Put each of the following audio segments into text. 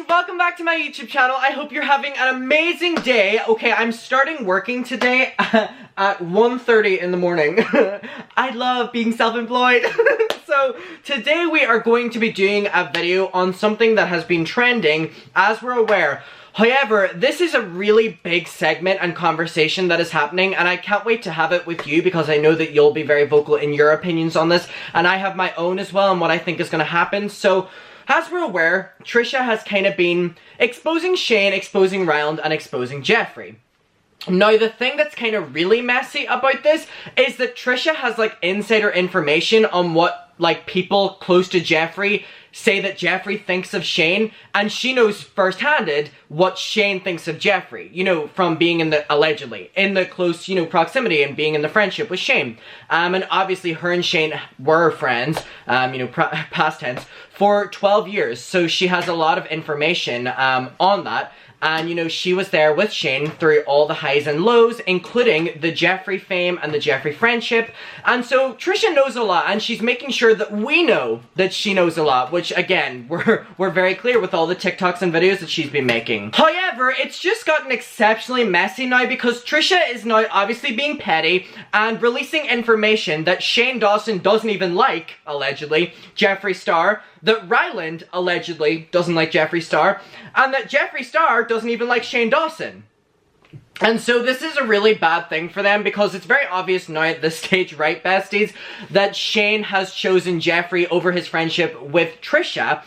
welcome back to my YouTube channel. I hope you're having an amazing day. Okay, I'm starting working today at 1:30 in the morning. I love being self-employed. So today we are going to be doing a video on something that has been trending, as we're aware. However, this is a really big segment and conversation that is happening, and I can't wait to have it with you because I know that you'll be very vocal in your opinions on this, and I have my own as well on what I think is going to happen. So, as we're aware, Trisha has kind of been exposing Shane, exposing Ryland, and exposing Jeffree. Now, the thing that's kind of really messy about this is that Trisha has, like, insider information on what, like, people close to Jeffree say that Jeffree thinks of Shane, and she knows first-handed what Shane thinks of Jeffree, you know, from being in the, allegedly, in the close, you know, proximity and being in the friendship with Shane. And obviously her and Shane were friends, you know, past tense, for 12 years, so she has a lot of information on that. And, you know, she was there with Shane through all the highs and lows, including the Jeffree fame and the Jeffree friendship. And so, Trisha knows a lot, and she's making sure that we know that she knows a lot, which, again, we're very clear with all the TikToks and videos that she's been making. However, it's just gotten exceptionally messy now because Trisha is now obviously being petty and releasing information that Shane Dawson doesn't even like, allegedly, Jeffree Star, that Ryland allegedly doesn't like Jeffree Star, and that Jeffree Star doesn't even like Shane Dawson. And so this is a really bad thing for them because it's very obvious now at this stage, right, besties, that Shane has chosen Jeffree over his friendship with Trisha.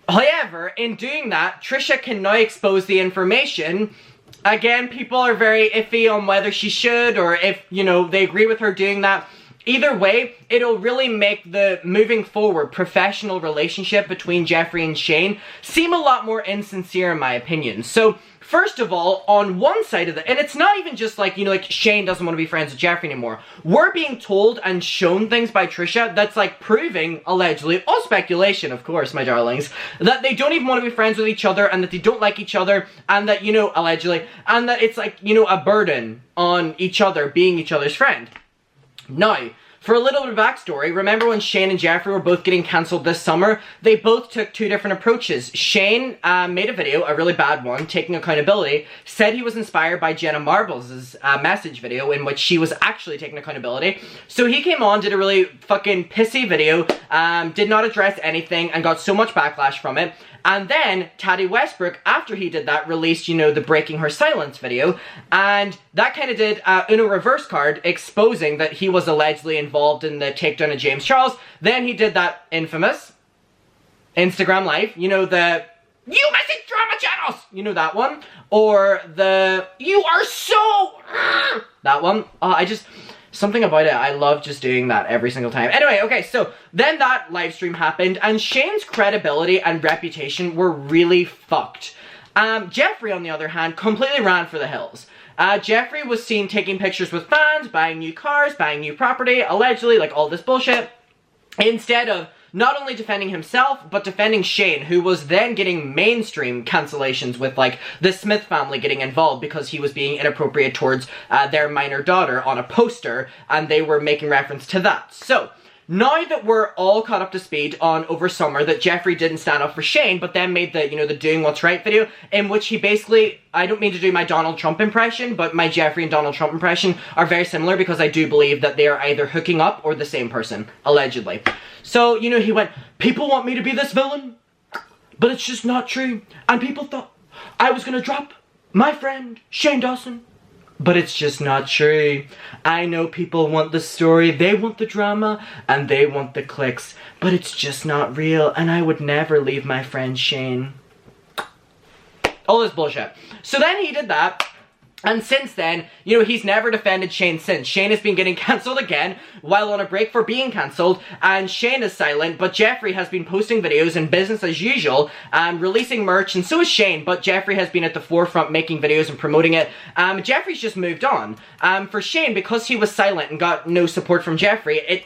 However, in doing that, Trisha can now expose the information. Again, people are very iffy on whether she should or if, you know, they agree with her doing that. Either way, it'll really make the moving forward professional relationship between Jeffree and Shane seem a lot more insincere in my opinion. So, first of all, on one side of it, and it's not even just like, you know, like Shane doesn't want to be friends with Jeffree anymore. We're being told and shown things by Trisha that's like proving, allegedly, all speculation of course, my darlings, that they don't even want to be friends with each other and that they don't like each other and that, you know, allegedly, and that it's like, you know, a burden on each other being each other's friend. Now, for a little bit of backstory, remember when Shane and Jeffree were both getting cancelled this summer? They both took two different approaches. Shane made a video, a really bad one, taking accountability, said he was inspired by Jenna Marbles' message video in which she was actually taking accountability. So he came on, did a really fucking pissy video, did not address anything, and got so much backlash from it. And then, Tati Westbrook, after he did that, released, you know, the Breaking Her Silence video. And that kind of did Uno reverse card, exposing that he was allegedly involved in the takedown of James Charles. Then he did that infamous Instagram Live, you know, the "You message drama channels!" You know that one? Or the "You are so..." that one. Something about it, I love just doing that every single time. Anyway, okay, so then that live stream happened, and Shane's credibility and reputation were really fucked. Jeffree, on the other hand, completely ran for the hills. Jeffree was seen taking pictures with fans, buying new cars, buying new property, allegedly, like all this bullshit, instead of not only defending himself, but defending Shane, who was then getting mainstream cancellations with, like, the Smith family getting involved because he was being inappropriate towards their minor daughter on a poster, and they were making reference to that. So, now that we're all caught up to speed on over summer that Jeffree didn't stand up for Shane, but then made the, you know, the Doing What's Right video, in which he basically, I don't mean to do my Donald Trump impression, but my Jeffree and Donald Trump impression are very similar because I do believe that they are either hooking up or the same person, allegedly. So, you know, he went, "People want me to be this villain, but it's just not true. And people thought I was gonna drop my friend, Shane Dawson. But it's just not true. I know people want the story, they want the drama, and they want the clicks. But it's just not real, and I would never leave my friend Shane." All this bullshit. So then he did that. And since then, you know, he's never defended Shane since. Shane has been getting cancelled again, while on a break for being cancelled, and Shane is silent, but Jeffree has been posting videos and business as usual, releasing merch, and so is Shane, but Jeffree has been at the forefront making videos and promoting it. Jeffree's just moved on. For Shane, because he was silent and got no support from Jeffree, it,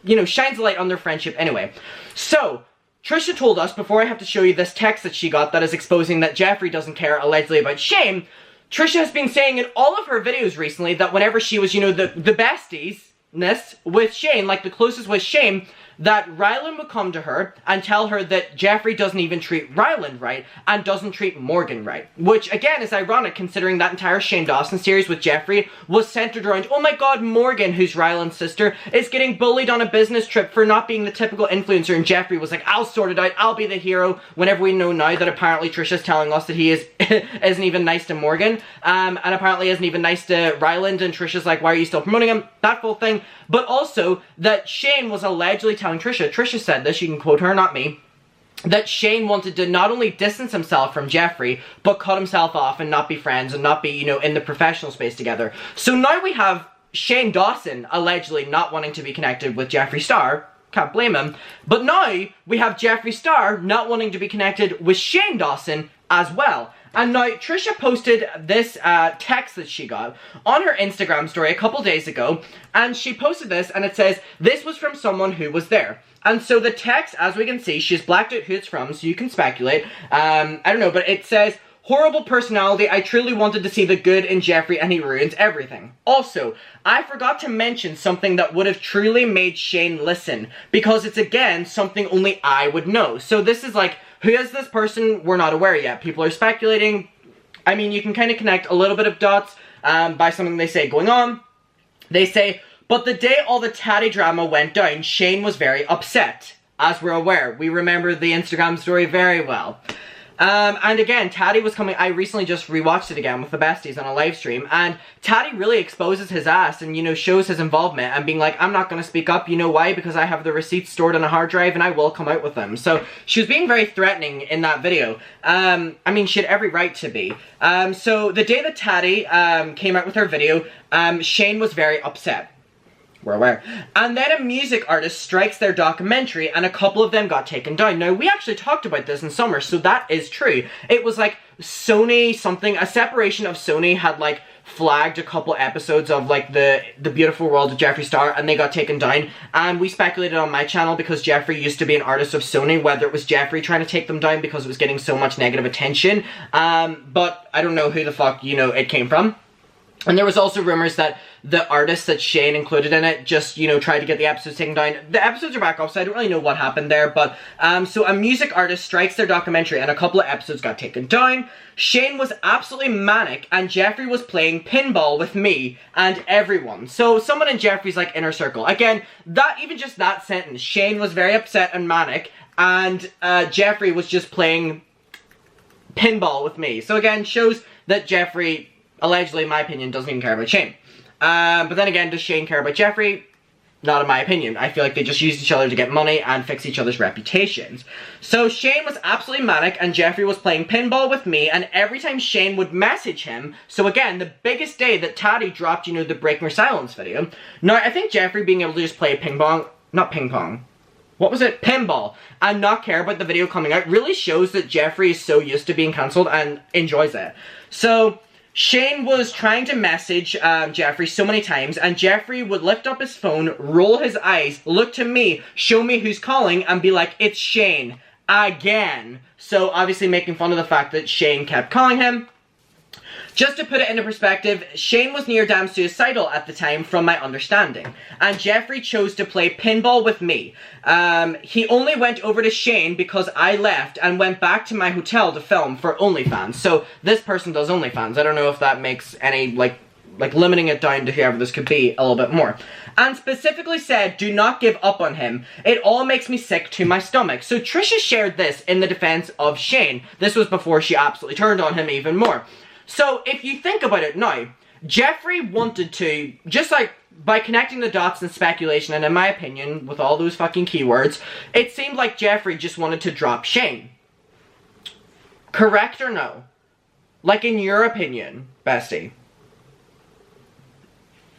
you know, shines a light on their friendship anyway. So, Trisha told us, before I have to show you this text that she got that is exposing that Jeffree doesn't care allegedly about Shane, Trisha has been saying in all of her videos recently that whenever she was, you know, the besties-ness with Shane, like the closest with Shane, that Ryland would come to her and tell her that Jeffree doesn't even treat Ryland right and doesn't treat Morgan right. Which, again, is ironic considering that entire Shane Dawson series with Jeffree was centered around, oh my god, Morgan, who's Ryland's sister, is getting bullied on a business trip for not being the typical influencer, and Jeffree was like, I'll sort it out, I'll be the hero, whenever we know now that apparently Trisha's telling us that he isn't even nice to Morgan, and apparently isn't even nice to Ryland, and Trisha's like, why are you still promoting him? That whole thing. But also, that Shane was allegedly telling Trisha said this, you can quote her, not me, that Shane wanted to not only distance himself from Jeffree, but cut himself off and not be friends and not be, you know, in the professional space together. So now we have Shane Dawson allegedly not wanting to be connected with Jeffree Star. Can't blame him. But now we have Jeffree Star not wanting to be connected with Shane Dawson as well. And now Trisha posted this text that she got on her Instagram story a couple days ago, and she posted this and it says, this was from someone who was there. And so the text, as we can see, she's blacked out who it's from, so you can speculate. I don't know, but it says, horrible personality, I truly wanted to see the good in Jeffree and he ruins everything. Also, I forgot to mention something that would have truly made Shane listen, because it's again something only I would know. So this is like, who is this person? We're not aware yet. People are speculating. I mean, you can kind of connect a little bit of dots by something they say going on. They say, but the day all the Taddy drama went down, Shane was very upset. As we're aware, we remember the Instagram story very well. And again, Taddy was coming, I recently just rewatched it again with the besties on a live stream, and Taddy really exposes his ass and, you know, shows his involvement and being like, I'm not gonna speak up, you know why? Because I have the receipts stored on a hard drive and I will come out with them. So, she was being very threatening in that video. I mean, she had every right to be. So, the day that Taddy came out with her video, Shane was very upset. We're aware. And then a music artist strikes their documentary and a couple of them got taken down. Now, we actually talked about this in summer, so that is true. It was like Sony something, a separation of Sony had like flagged a couple episodes of like the Beautiful World of Jeffree Star and they got taken down. And we speculated on my channel because Jeffree used to be an artist of Sony, whether it was Jeffree trying to take them down because it was getting so much negative attention. But I don't know who the fuck, you know, it came from. And there was also rumors that the artists that Shane included in it just, you know, tried to get the episodes taken down. The episodes are back up, so I don't really know what happened there, but, so a music artist strikes their documentary and a couple of episodes got taken down. Shane was absolutely manic, and Jeffree was playing pinball with me and everyone. So someone in Jeffree's, like, inner circle. Again, that, even just that sentence, Shane was very upset and manic, and, Jeffree was just playing pinball with me. So again, shows that Jeffree, allegedly, in my opinion, doesn't even care about Shane. But then again, does Shane care about Jeffree? Not in my opinion. I feel like they just used each other to get money and fix each other's reputations. So Shane was absolutely manic and Jeffree was playing pinball with me, and every time Shane would message him, so again, the biggest day that Taddy dropped, you know, the Break My Silence video. Now, I think Jeffree being able to just play what was it? Pinball, and not care about the video coming out really shows that Jeffree is so used to being cancelled and enjoys it. So Shane was trying to message Jeffree so many times, and Jeffree would lift up his phone, roll his eyes, look to me, show me who's calling, and be like, it's Shane, again. So obviously making fun of the fact that Shane kept calling him. Just to put it into perspective, Shane was near damn suicidal at the time from my understanding, and Jeffree chose to play pinball with me. He only went over to Shane because I left and went back to my hotel to film for OnlyFans. So this person does OnlyFans. I don't know if that makes any, like limiting it down to whoever this could be a little bit more. And specifically said, do not give up on him. It all makes me sick to my stomach. So Trisha shared this in the defense of Shane. This was before she absolutely turned on him even more. So, if you think about it now, Jeffree wanted to, just like, by connecting the dots and speculation, and in my opinion, with all those fucking keywords, it seemed like Jeffree just wanted to drop Shane. Correct or no? Like, in your opinion, bestie.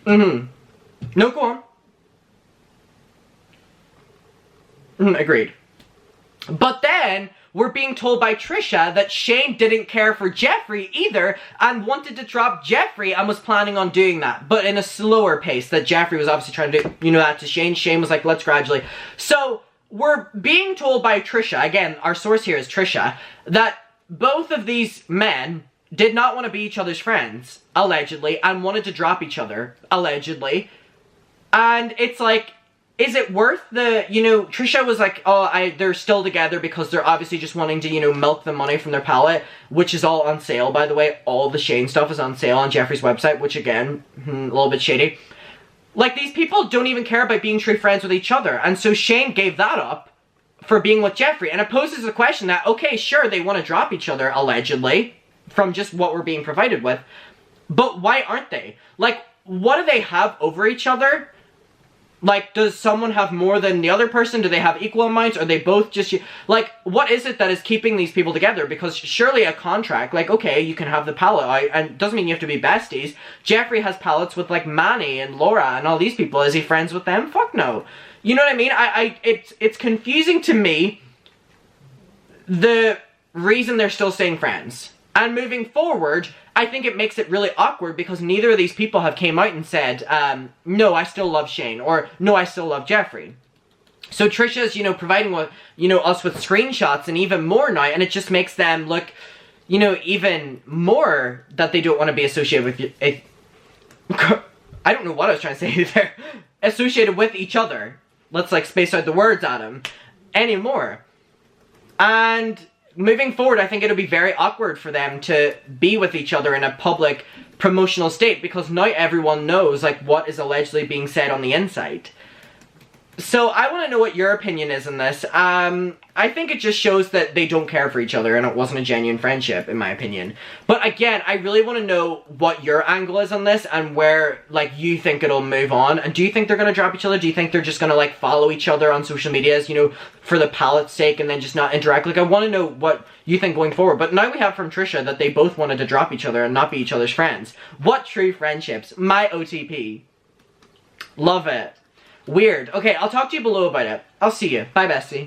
No, go on. Agreed. But then, we're being told by Trisha that Shane didn't care for Jeffree either and wanted to drop Jeffree and was planning on doing that, but in a slower pace that Jeffree was obviously trying to do, you know, that to Shane. Shane was like, let's gradually. So, we're being told by Trisha, again, our source here is Trisha, that both of these men did not want to be each other's friends, allegedly, and wanted to drop each other, allegedly. And it's like, is it worth the, you know, Trisha was like, oh, they're still together because they're obviously just wanting to, you know, milk the money from their palette, which is all on sale, by the way. All the Shane stuff is on sale on Jeffree's website, which again, a little bit shady. Like, these people don't even care about being true friends with each other, and so Shane gave that up for being with Jeffree, and it poses the question that, okay, sure, they want to drop each other, allegedly, from just what we're being provided with, but why aren't they? Like, what do they have over each other? Like, does someone have more than the other person? Do they have equal amounts? Are they both just... Like, what is it that is keeping these people together? Because surely a contract, like, okay, you can have the palette, and it doesn't mean you have to be besties. Jeffree has palettes with, like, Manny and Laura and all these people. Is he friends with them? Fuck no. You know what I mean? It's confusing to me, the reason they're still staying friends. And moving forward, I think it makes it really awkward because neither of these people have came out and said, no, I still love Shane, or no, I still love Jeffree. So Trisha's, you know, providing, you know, us with screenshots and even more now, and it just makes them look, you know, even more that they don't want to be associated with I don't know what I was trying to say there. Associated with each other. Let's, like, space out the words at him anymore. And moving forward, I think it'll be very awkward for them to be with each other in a public promotional state, because now everyone knows, like, what is allegedly being said on the inside. So I want to know what your opinion is on this. I think it just shows that they don't care for each other and it wasn't a genuine friendship, in my opinion. But again, I really want to know what your angle is on this and where, like, you think it'll move on. And do you think they're going to drop each other? Do you think they're just going to, like, follow each other on social medias, you know, for the palette's sake and then just not interact? Like, I want to know what you think going forward. But now we have from Trisha that they both wanted to drop each other and not be each other's friends. What true friendships? My OTP. Love it. Weird. Okay, I'll talk to you below about it. I'll see you. Bye, bestie.